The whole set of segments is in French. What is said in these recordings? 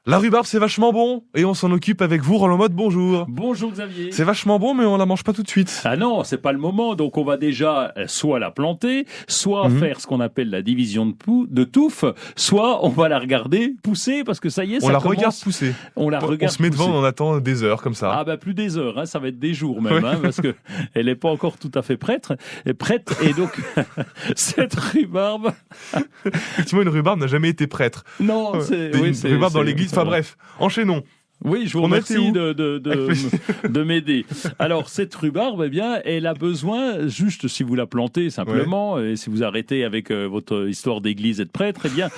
La rhubarbe, c'est vachement bon et on s'en occupe avec vous, Roland Motte, bonjour. Bonjour Xavier. C'est vachement bon mais on la mange pas tout de suite. Ah non, c'est pas le moment, donc on va déjà soit la planter, soit faire ce qu'on appelle la division de touffe, soit on va la regarder pousser parce que ça y est, On la regarde pousser. On la regarde On se met devant, pousser. on attend des heures comme ça. Ah bah plus des heures, hein, ça va être des jours même, hein, parce que elle est pas encore tout à fait prête et donc cette rhubarbe. Effectivement, une rhubarbe n'a jamais été prêtre. Non, c'est une rhubarbe dans l'église. Enfin bref, enchaînons. Oui, je vous remercie de m'aider. Alors, cette rhubarbe, eh bien, elle a besoin, juste si vous la plantez simplement, et si vous arrêtez avec votre histoire d'église et de prêtre, eh bien,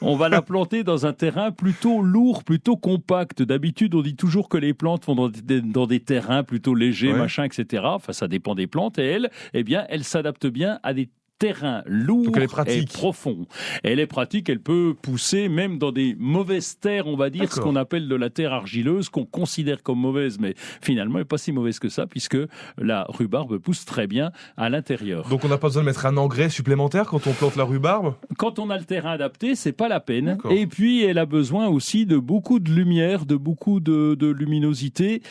on va la planter dans un terrain plutôt lourd, plutôt compact. D'habitude, on dit toujours que les plantes vont dans des terrains plutôt légers, machin, etc. Enfin, ça dépend des plantes. Et elle, eh bien, elle s'adapte bien à des terrain lourd et profond. Elle est pratique, elle peut pousser même dans des mauvaises terres, on va dire, ce qu'on appelle de la terre argileuse, qu'on considère comme mauvaise, mais finalement, elle n'est pas si mauvaise que ça, puisque la rhubarbe pousse très bien à l'intérieur. Donc on n'a pas besoin de mettre un engrais supplémentaire quand on plante la rhubarbe ? Quand on a le terrain adapté, c'est pas la peine. Et puis, elle a besoin aussi de beaucoup de lumière, de beaucoup de luminosité.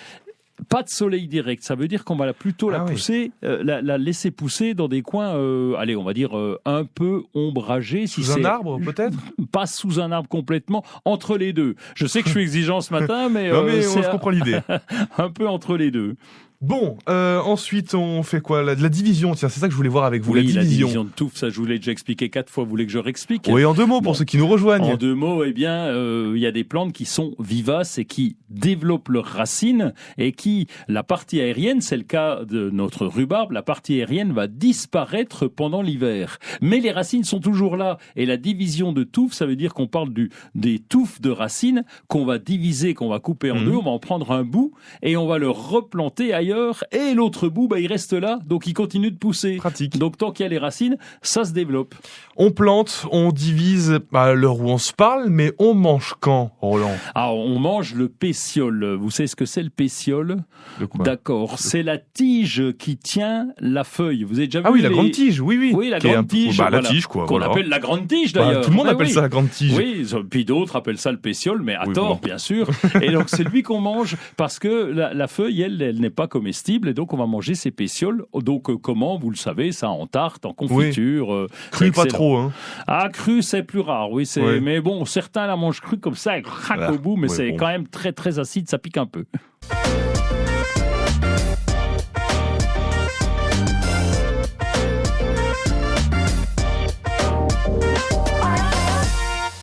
Pas de soleil direct, ça veut dire qu'on va plutôt la pousser, la laisser pousser dans des coins, allez, on va dire un peu ombragés. Sous un arbre, peut-être ? Pas sous un arbre complètement, entre les deux. Je sais que je suis exigeant ce matin, mais, non, mais on comprend l'idée. Un peu entre les deux. Bon, ensuite on fait quoi ? La division, tiens, c'est ça que je voulais voir avec vous. Oui, la division de touffe, ça je vous l'ai déjà expliqué 4 fois, vous voulez que je réexplique ? Oui, en 2 mots pour ceux qui nous rejoignent. En 2 mots, eh bien, il y a des plantes qui sont vivaces et qui développent leurs racines et qui, la partie aérienne, c'est le cas de notre rhubarbe, la partie aérienne va disparaître pendant l'hiver. Mais les racines sont toujours là. Et la division de touffe, ça veut dire qu'on parle des touffes de racines qu'on va diviser, qu'on va couper en deux, on va en prendre un bout et on va le replanter ailleurs. Et l'autre bout, il reste là, donc il continue de pousser. Pratique. Donc tant qu'il y a les racines, ça se développe. On plante, on divise à l'heure où on se parle, mais on mange quand, Roland ? Ah, on mange le pétiole. Vous savez ce que c'est le pétiole ? De quoi ? D'accord, c'est la tige qui tient la feuille. Vous avez déjà vu Ah oui, la grande tige, oui. Oui, la grande tige. La tige, quoi. Qu'on appelle la grande tige, d'ailleurs. Tout le monde appelle ça la grande tige. Oui, puis d'autres appellent ça le pétiole, mais à tort, bien sûr. Et donc, c'est lui qu'on mange parce que la feuille, elle n'est pas comestible, et donc on va manger ces pétioles. Donc, comment ? Vous le savez, ça en tarte, en confiture. Cru, pas trop, hein. Ah, cru, c'est plus rare, oui. Mais bon, certains la mangent crue comme ça, elle craque au bout, mais c'est quand même très, très acide, ça pique un peu.